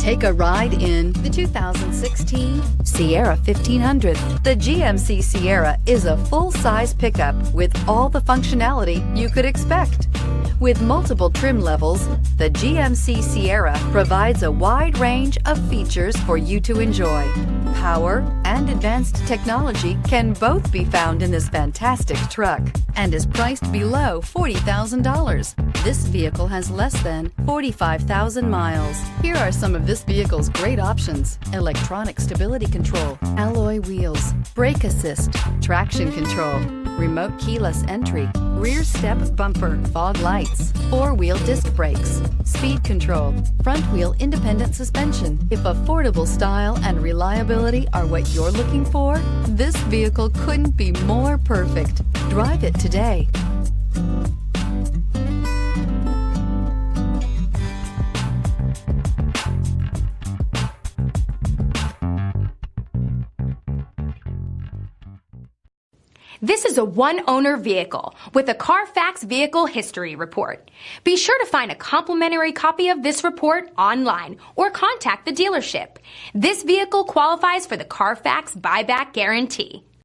Take a ride in the 2016 Sierra 1500. The GMC Sierra is a full-size pickup with all the functionality you could expect. With multiple trim levels, the GMC Sierra provides a wide range of features for you to enjoy. Power and advanced technology can both be found in this fantastic truck and is priced below $40,000. This vehicle has less than 45,000 miles. Here are some of this vehicle's great options: electronic stability control, alloy wheels, brake assist, traction control, remote keyless entry, rear step bumper, fog lights, four-wheel disc brakes, speed control, front-wheel independent suspension. If affordable style and reliability are what you're looking for, this vehicle couldn't be more perfect. Drive it today. This is a one-owner vehicle with a Carfax Vehicle History Report. Be sure to find a complimentary copy of this report online or contact the dealership. This vehicle qualifies for the Carfax Buyback Guarantee.